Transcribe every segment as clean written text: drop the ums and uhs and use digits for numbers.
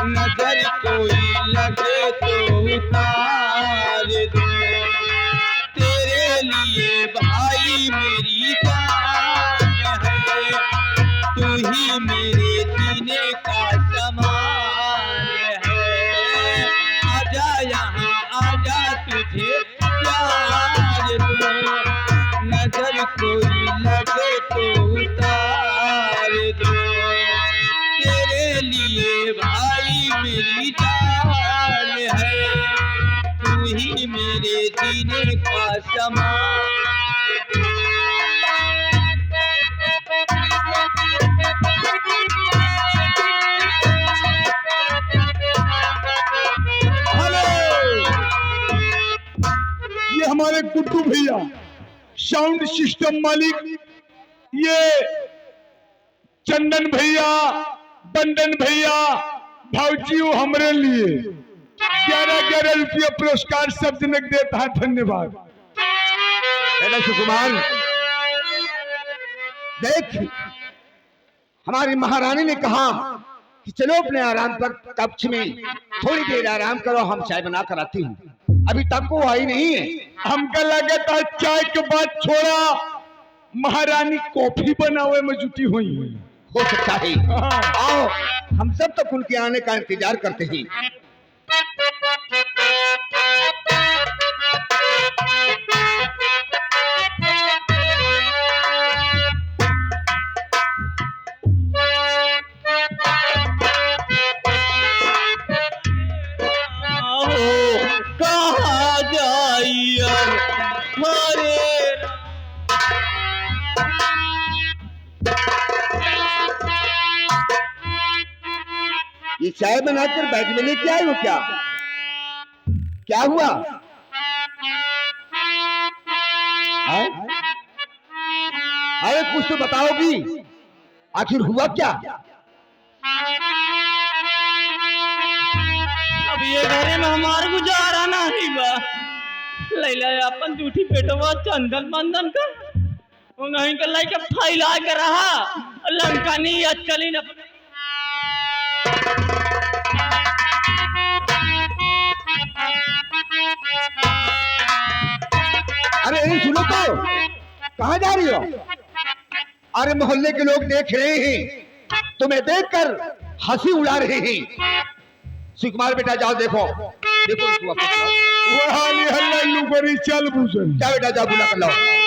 नजर कोई लगे तो उतार दो। तेरे लिए भाई मेरी जान है, तू ही मेरे जीने का समान है। आजा यहाँ आजा तुझे प्यार दो, नजर कोई लगे तो उतार दो। तेरे लिए भाई मेरी जान है, तू ही मेरे जीने का समान। ये हमारे गुड्डू भैया साउंड सिस्टम मालिक, ये चंदन भैया, बंदन भैया, भाजी हमारे लिए 11-11 रुपया पुरस्कार सब जनक देता है। धन्यवाद। बेटा सुकुमार, देख हमारी महारानी ने कहा कि चलो अपने आराम पर कक्ष में थोड़ी देर आराम करो, हम चाय बना कर आती हूँ। अभी तक वो आई नहीं है। हमका लगा था चाय के बाद छोड़ा महारानी कॉफी बनावे में जुटी हुई है। हो सकता है। आओ हम सब तक उनके आने का इंतजार करते हैं। कहाँ जाइए हरे ये चाय बनाकर बैग में लेके आए हो क्या? क्या हुआ? अरे कुछ तो बताओगी, आखिर हुआ क्या? अब ये घरे में हमार गुजारा नहीं बा। लैला अपन जूठी पेटवा चंदन बंदन का उन्हीं के लाइक फैला के रहा लंका नहीं अचकली न। अरे सुनो तो, कहाँ जा रही हो? अरे मोहल्ले के लोग देख रहे हैं, तुम्हें देखकर हंसी उड़ा रहे हैं। सुकुमार बेटा जाओ देखो, देखो इसको वो हाली हल्ला लुगरी चल बुझल। जा बेटा जाओ, बुला कर लाओ।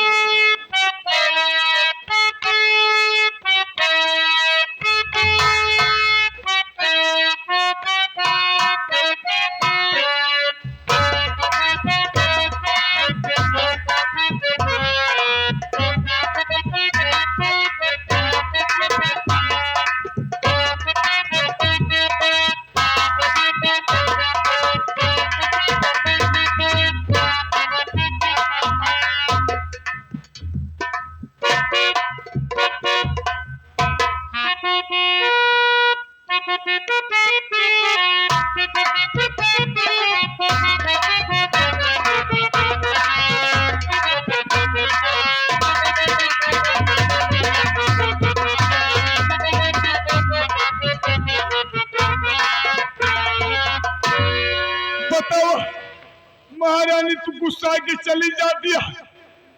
महारानी तू गुस्सा के चली जाती है।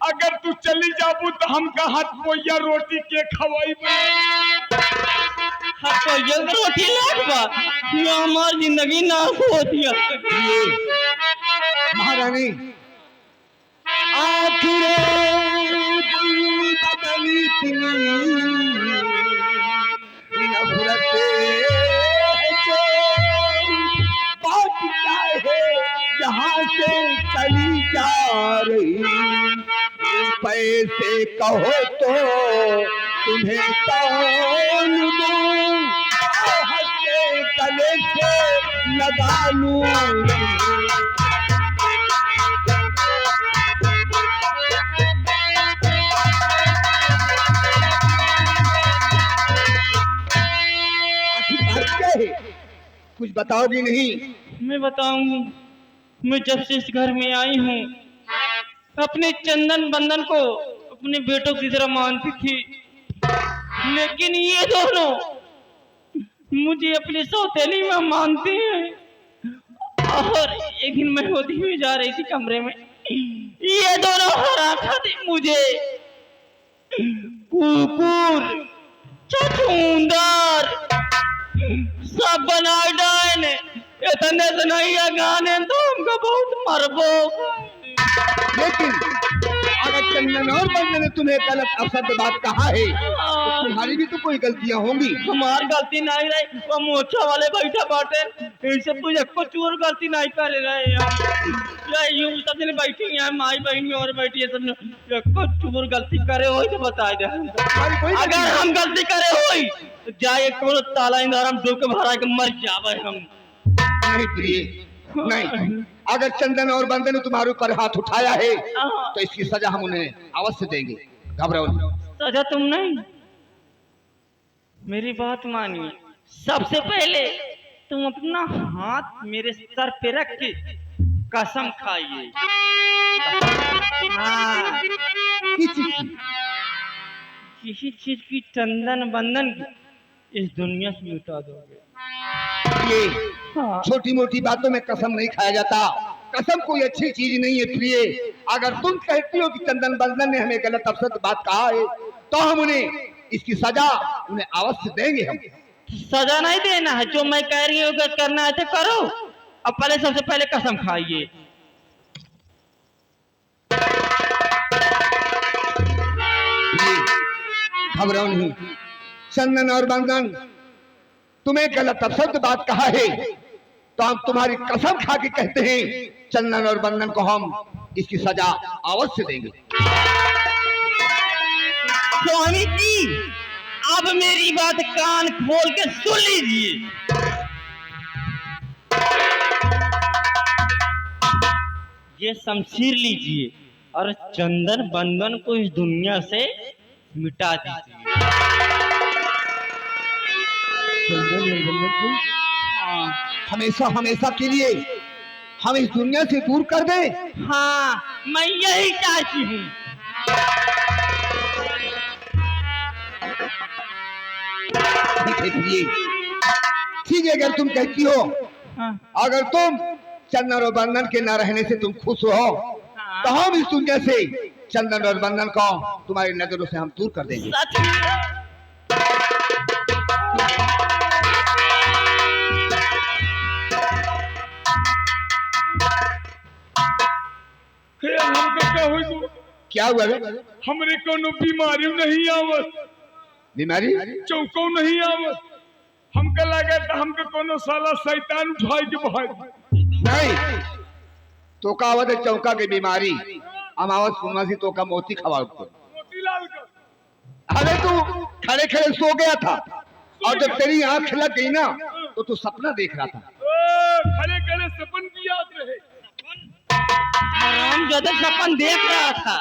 अगर तू चली जाबू तो हमका हाथ पोया रोटी के खवाई रोटी लाटवा ये हमारी जिंदगी ना होती है। महारानी आखिर बदली नफरत बात क्या है जहाँ से चली जा रही। पैसे कहो तो तुम्हें कौन दूं, हंसे गले से लगा लूं। कुछ बताओगी नहीं? मैं बताऊंगी। मैं जब से इस घर में आई हूँ अपने चंदन बंदन को अपने बेटों की तरह मानती थी, लेकिन ये दोनों मुझे अपनी सौतेली में मानती है। और एक दिन मैं होती हुई जा रही थी कमरे में, ये दोनों हरा खाते मुझे कुकुर छछूंदर सब बना डाले। इतने से नहीं है गाने तो हमको बहुत मरबो। लेकिन अगर चंदन और बंदन ने तुम्हें गलत अवसर बात कहा है तो तुम्हारी भी तो कोई गलतियां होंगी। हमार गलती नहीं रही, वो मोछा वाले बैठा बाटे, इनसे पूछे कुछ और गलती नहीं कर रहे हैं। यूं सब जने बैठी हैं, माई बहनी और बैठी है, सब कुछ और गलती करे हो तो बता दे। अगर हम गलती करे हो तो जाए कोनो ताला इंदार हम डूब के भरा के मर जावे हम। नहीं प्रिय, नहीं, अगर चंदन और बंदन ने तुम्हारे ऊपर हाथ उठाया है तो इसकी सजा हम उन्हें अवश्य देंगे। घबराओ नहीं। सजा तुम नहीं, मेरी बात मानिए। सबसे पहले तुम अपना हाथ मेरे सर पे रख के कसम खाइए। हाँ, किसी चीज की चंदन बंदन की इस दुनिया से मिटा दोगे। ये हाँ। छोटी मोटी बातों में कसम नहीं खाया जाता। कसम कोई अच्छी चीज नहीं है प्रिय। अगर तुम कहती हो कि चंदन बंदन ने हमें गलत अवसर बात कहा है तो हम उन्हें इसकी सजा उन्हें अवश्य देंगे। हम सजा नहीं देना है, जो मैं कह रही हूँ अगर करना है तो करो। अब पहले सबसे पहले कसम खाइए। घबराओ नहीं। चंदन और बंदन तुम्हें गलत अपशब्द बात कहा है तो हम तुम्हारी कसम खा के कहते हैं चंदन और बंदन को हम इसकी सजा अवश्य देंगे। स्वामी जी, अब मेरी बात कान खोल के सुन लीजिए। ये शमशीर लीजिए और चंदन बंदन को इस दुनिया से मिटा दीजिए। चंदन और बंदन को हमेशा हमेशा के लिए हम इस दुनिया से दूर कर दें। हाँ, मैं यही चाहती हूँ। ठीक है, अगर तुम कहती हो, हाँ। अगर तुम चंदन और बंदन के न रहने से तुम खुश हो हाँ। तो हम इस दुनिया से चंदन और बंदन को तुम्हारी नजरों से हम दूर कर देंगे। सच में? क्या हुआ रे? हमरे कोनो बीमारी नहीं आवत, बीमारी चौको नहीं आवत। हमका लगा था हमके कोनो साला शैतान उठाई के भाई नहीं। तो का आवत है चौका की बीमारी। हम आवत सुनवा सी तो का मोती खवा मोतीलाल का। अरे तू खड़े खड़े सो गया था और जब तेरी आंख लग गई ना तो तू सपना देख रहा था। खड़े खड़े सपन की याद रहे। हम ज्यादा सपन देख रहा था।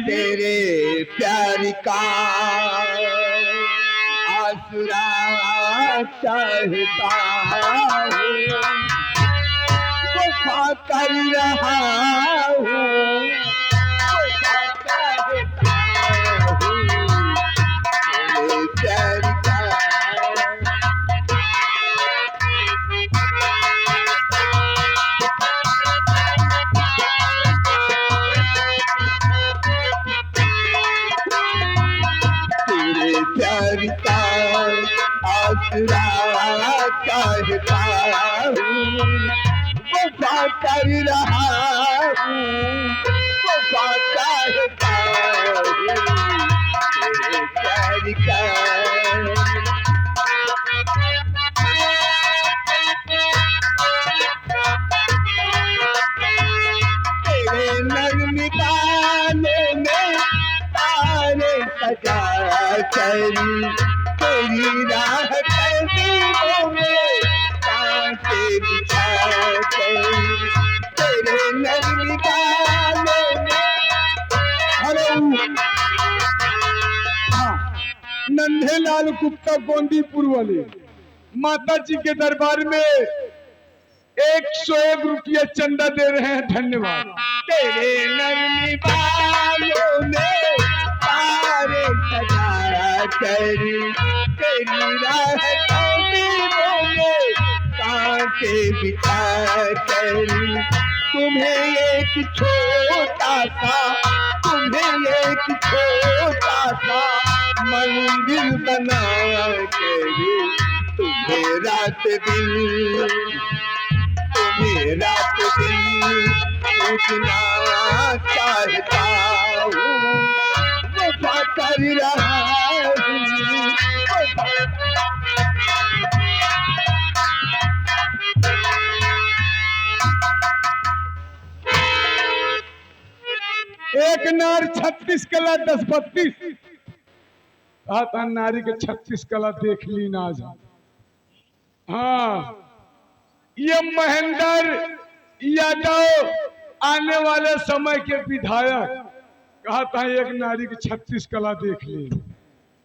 तेरे प्यार का आसरा चाहता हूँ, वफा कर रहा हूँ, वफा चाहता हूँ, तेरे प्यार का। प्यार का आसरा चाहता हूँ, वफा कर रहा हूँ, वफा चाहता हूँ, तेरे प्यार का। तेरे नर्म गाने में तारे सजा करी, तेरी राह कदमों में कांटे बिछा करी, तेरे नर्म गाने में। अरे नन्हे लाल गुप्ता गोंदीपुर वाले माता जी के दरबार में 101 रुपया चंदा दे रहे हैं, धन्यवाद। तेरे नरमी बालों में तारे सजा कर, तेरी राह में कांटे बिछा कर, तुम्हें एक छोटा सा मंदिर बना कर, तुम्हें रात दिन पूछना चाहता हूँ, वफा कर रहा हूँ। एक नार 36 कला 10 32। कहा था नारी के 36 कला देख ली ना जा। हाँ, ये महेंद्र यादव आने वाले समय के विधायक। कहा था एक नारी की 36 कला देख ली।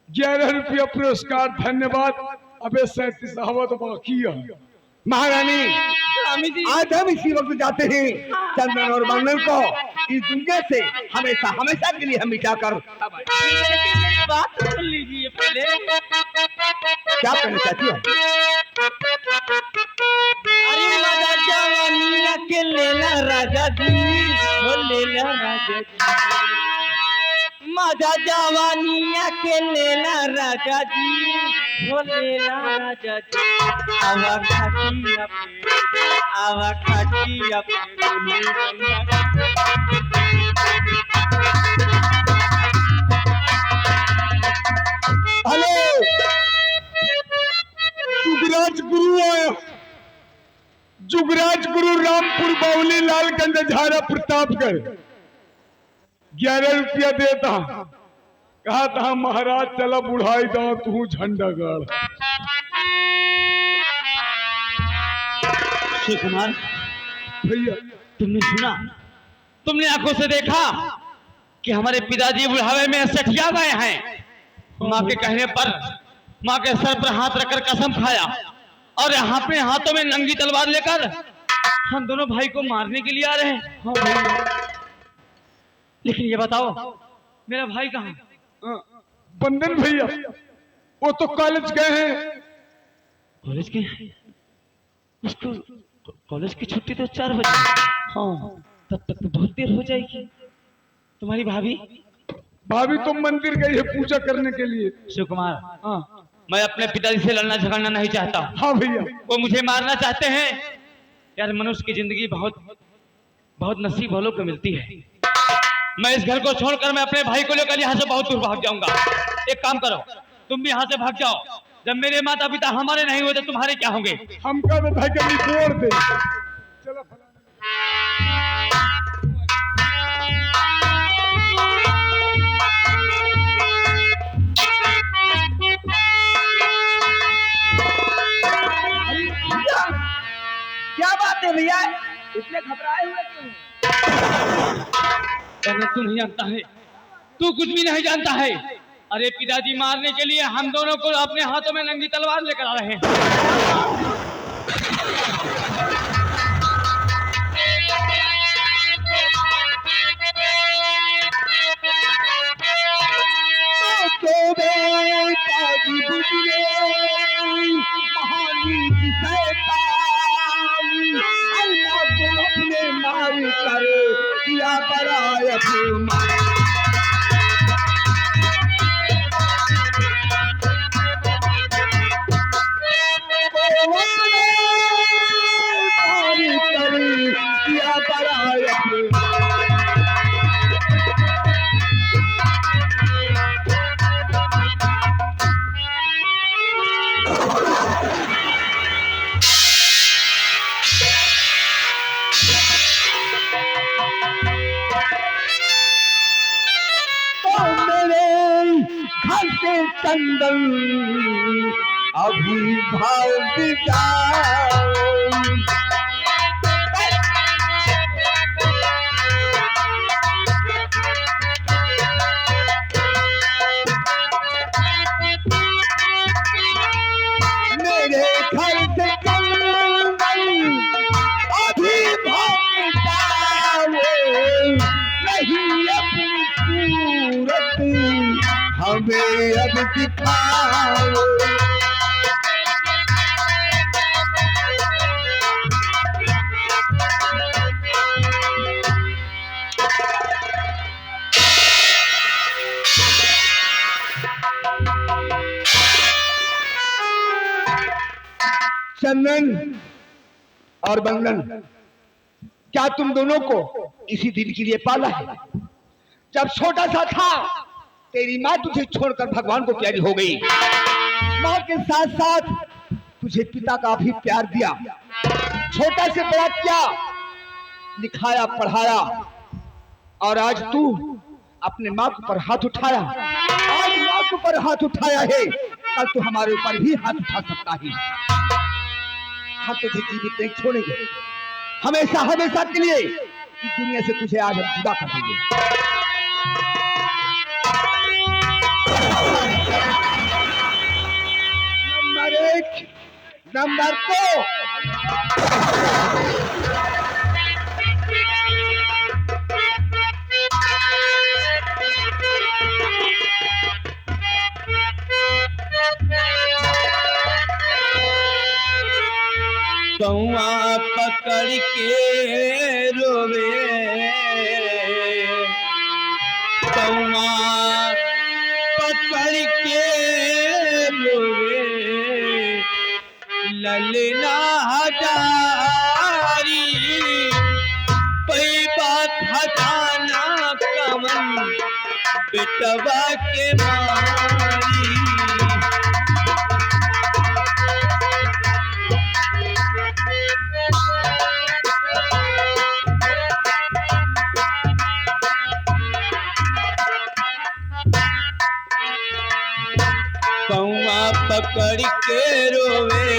11 रुपया पुरस्कार, धन्यवाद। अबे 37 तो बाकी है। महारानी, स्वामी जी, आज हम इसी वक्त जाते हैं चंदन और मंगल को इस दुनिया से हमेशा हमेशा के लिए हम मिटा कर। लेकिन मेरी बात सुन लीजिए पहले। क्या कहना चाहती हो? अरे मजा जवानिया के लेला राजा जी, वो लेला राजा जी, मजा जवानिया के लेला राजा जी, वो लेला राजा जी। आवा खटिया पे गोली बंदा। हेलो, जुगराज गुरु आया। जुगराज गुरु रामपुर बावली लालगंज झारा प्रतापगढ़। 11 रुपया देता। कहा था महाराज चला बुढ़ाई दो तू झंडा गाड़। शिव कुमार, भैया तुमने सुना, तुमने आंखों से देखा कि हमारे पिताजी बुढ़ावे में सठिया गए हैं। माँ के कहने पर माँ के सर पर हाथ रखकर कसम खाया और अपने हाथों में नंगी तलवार लेकर हम दोनों भाई को मारने के लिए आ रहे हैं। हाँ भैया, लेकिन ये बताओ मेरा भाई कहाँ? बंदन भैया वो तो कॉलेज गए हैं। कॉलेज के? उसको कॉलेज की छुट्टी तो 4 बजे। हाँ, तब तक तो बहुत देर हो जाएगी। तुम्हारी भाभी? भाभी तो मंदिर गई है पूजा करने के लिए। शिव कुमार, हाँ मैं अपने पिताजी से लड़ना झगड़ना नहीं चाहता। हाँ भैया, वो मुझे मारना चाहते हैं। यार, मनुष्य की जिंदगी बहुत नसीब वालों को मिलती है। मैं इस घर को छोड़कर मैं अपने भाई को लेकर यहाँ से बहुत दूर भाग जाऊंगा। एक काम करो, तुम भी यहाँ से भाग जाओ। जब मेरे माता पिता हमारे नहीं हुए तो तुम्हारे क्या होंगे? हमका तो भाई कभी छोड़ दे। चलो क्या बात है भैया, इतने घबराए हुए क्यों? तू नहीं जानता है, तू कुछ भी नहीं जानता है। अरे पिताजी मारने के लिए हम दोनों को अपने हाथों में नंगी तलवार लेकर आ रहे हैं। अपने मार कर किया बड़ा अपमान। चंदन अभी भाग जाओ। मेरे घर से चंदन पे अब दिखाओ। चंदन और बंदन, क्या तुम दोनों को इसी दिन के लिए पाला है? जब छोटा सा था तेरी माँ तुझे छोड़कर भगवान को प्यारी हो गई। माँ के साथ साथ तुझे पिता का भी प्यार दिया, छोटा से बड़ा किया, लिखाया पढ़ाया, और आज तू अपने माँ के ऊपर हाथ उठाया। आज माँ के ऊपर हाथ उठाया है, कल तू हमारे ऊपर भी हाथ उठा सकता है। हम तुझे जीवित नहीं छोड़ेंगे, हमेशा हमेशा के लिए इस दुनिया से तुझे आज हम जुदा कर देंगे। नंबर 1, नंबर 2, कौआ पकड़ के रोवे, कौआ पकड़ के रोवे, ललना हजारी, पैबा खजाना कमन बेटवा के मारी। कौआ पकड़ के रोवे,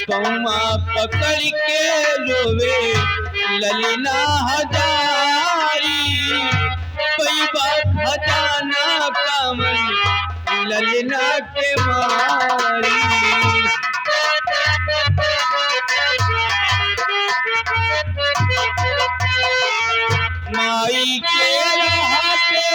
कौआ पकड़ के रोवे, ललना हजारी, पैबा खजाना कमन ललना के मारी। माई के रहते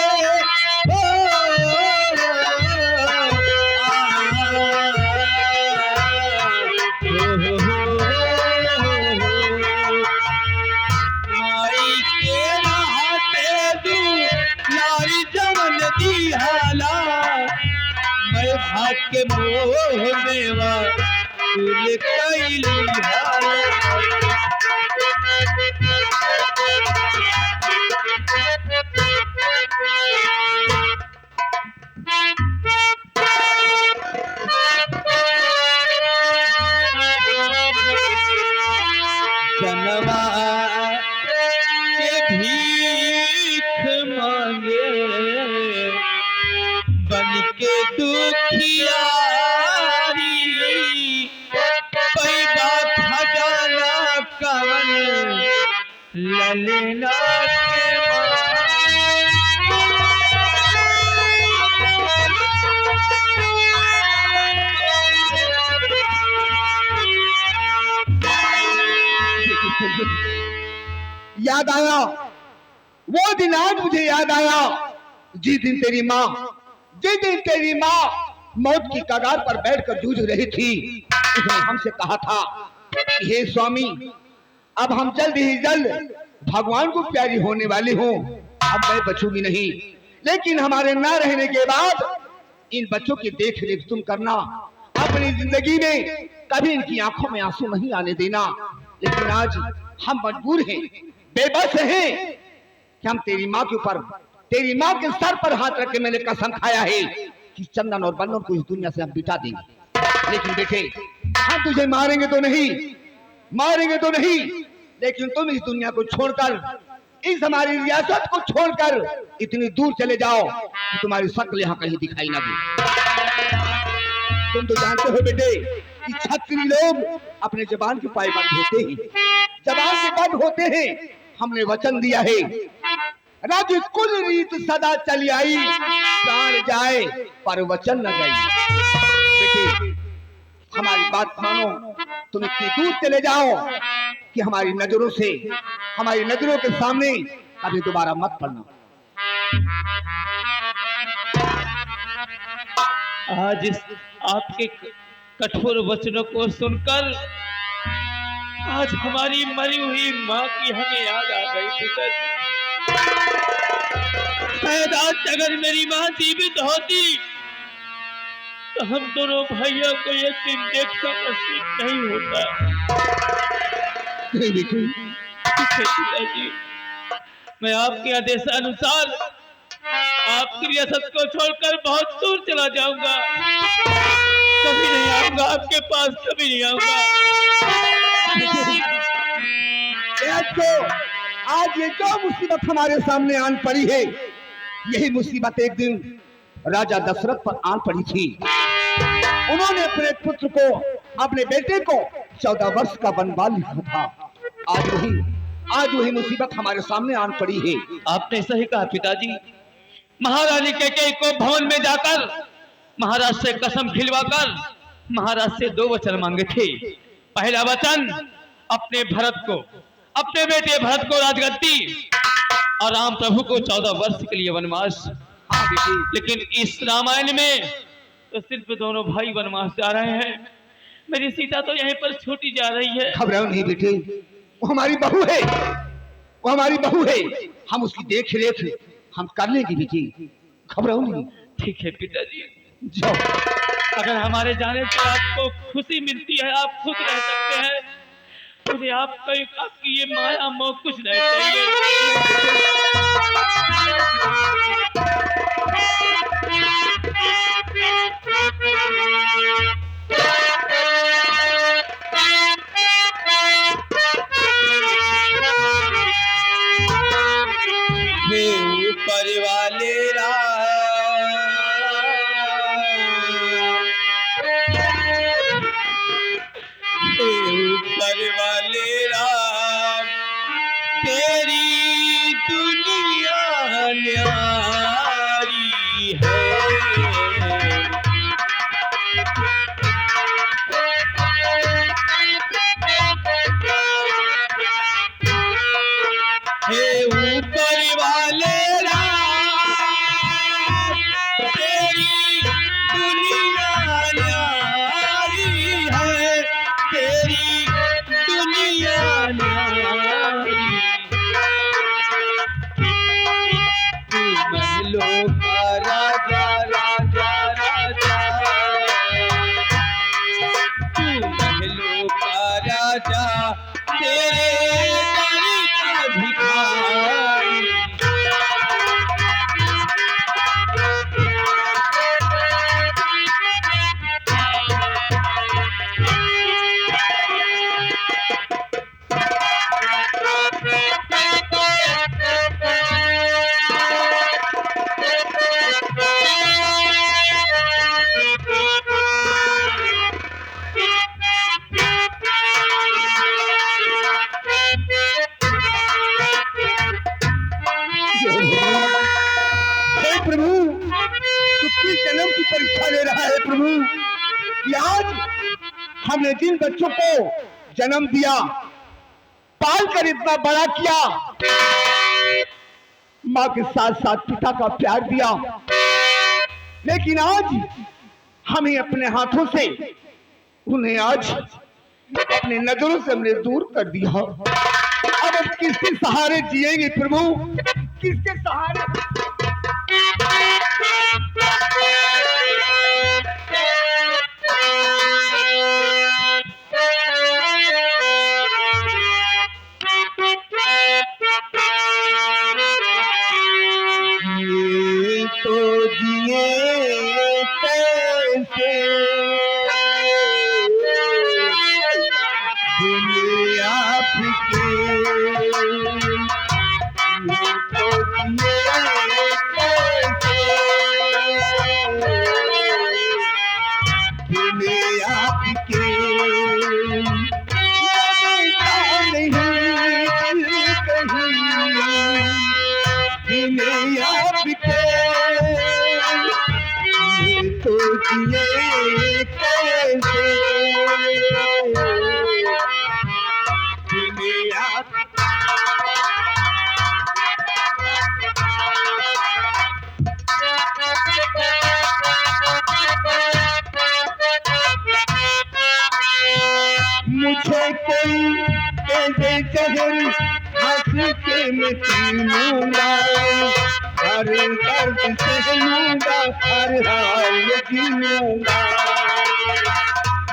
माई के रहते दू नारी जमन दी हाला, मैं भाग के मोह मेवा तुझे कैली हाला। जनवा के भीख मांगे बन के दुखियारी, पैबा खजाना कवन ललना के याद आया वो दिन, आज मुझे याद आया जिस दिन तेरी माँ मौत की कगार पर बैठकर जूझ रही थी। उसने हमसे कहा था, हे स्वामी, अब हम जल्द ही जल्द भगवान को प्यारी होने वाली हूँ, अब मैं बचूंगी नहीं, लेकिन हमारे ना रहने के बाद इन बच्चों की देख रेख तुम करना, अपनी जिंदगी में कभी इनकी आंखों में आंसू नहीं आने देना। लेकिन आज हम मजबूर हैं, बेबस हैं कि हम तेरी माँ के ऊपर, तेरी माँ के सर पर हाथ रख के मैंने कसम खाया है कि चंदन और बंदन को इस दुनिया से हम बिता देंगे। लेकिन बेटे, हम तुझे मारेंगे तो नहीं, लेकिन तुम इस दुनिया को छोड़कर, इस हमारी रियासत को छोड़कर इतनी दूर चले जाओ कि तुम्हारी शक्ल यहाँ कहीं दिखाई ना दे। तुम तो जानते हो बेटे कि क्षत्रिय लोग अपने जबान के पाबंद होते हैं, जबान के बंद होते हैं। हमने वचन दिया है, रज कुल रीत सदा चली आई, प्राण जाए पर वचन न जाए। बेटे, हमारी बात मानो, तुम इतनी दूर चले जाओ कि हमारी नजरों से, हमारी नजरों के सामने कभी दोबारा मत पड़ना। आज इस आपके कठोर वचनों को सुनकर आज हमारी मरी हुई माँ की हमें याद आ गई पिताजी। शायद आज अगर मेरी माँ जीवित होती तो हम दोनों भाइयों को ये दिन देखना नसीब नहीं होता। पिताजी, मैं आपके आदेशानुसार आपकी रियासत को छोड़कर बहुत दूर चला जाऊंगा। कभी नहीं आऊंगा आपके पास, कभी नहीं आऊंगा। आज ये जो मुसीबत हमारे सामने आन पड़ी है, यही मुसीबत एक दिन राजा दशरथ पर आन पड़ी थी। उन्होंने अपने पुत्र को, अपने बेटे को 14 वर्ष का वनवास लिखा था। आज वही मुसीबत हमारे सामने आन पड़ी है। आपने सही कहा पिताजी। महारानी कैकेयी को भवन में जाकर महाराज से कसम खिलवाकर महाराज से 2 वचन मांगे थे। पहला वचन अपने भरत को, अपने बेटे भरत को राजगद्दी और राम प्रभु को 14 वर्ष के लिए वनवास। लेकिन इस रामायण में तो सिर्फ दोनों भाई वनवास जा रहे हैं। मेरी सीता तो यहीं पर छूटी जा रही है। घबराओ नहीं बेटे, वो हमारी बहू है, वो हमारी बहू है। हम उसकी देख रेख हम कर लेंगे बेटी, घबराओ नहीं। ठीक है पिताजी, जाओ। अगर हमारे जाने से आपको खुशी मिलती है, आप खुश रह सकते हैं, मुझे आपकी ये माया मोह कुछ नहीं चाहिए। ऊपर वाले ऊपर वाले राम, तेरी दुनिया न्यारी है। हे ऊपर वाले राम, तेरी दुनिया न्यारी है, तेरी दुनिया न्यारी। तू महलों का राजा राजा राजा, तू महलों का राजा, तेरे दर का भिखारी। प्रभु, कितनी जन्म की परीक्षा ले रहा है प्रभु कि आज हमने जिन बच्चों को जन्म दिया, पाल कर इतना बड़ा किया, माँ के साथ साथ पिता का प्यार दिया, लेकिन आज हमें अपने हाथों से उन्हें आज अपने नजरों से हमने दूर कर दिया। अब हम किसके सहारे जिएंगे प्रभु, किसके सहारे? तो जिए कैसे दुनिया फिके, तो जिए पी लूंगा, हर दर्द सह लूंगा, हर हाल जी लूंगा।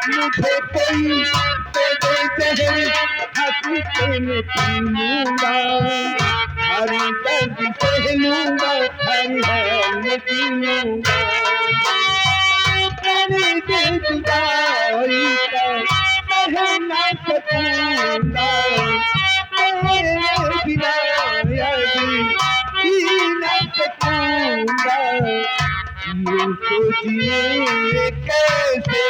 मुझे कोई दे दे जहर, हकीकत में पी लूंगा, हर दर्द सह लूंगा, हर हाल जी लूंगा। तेरे दिल जुदाई का सह ना सकूंगा, तेरे बिना याद जी ना सकूंगा। यूं तो जिए कैसे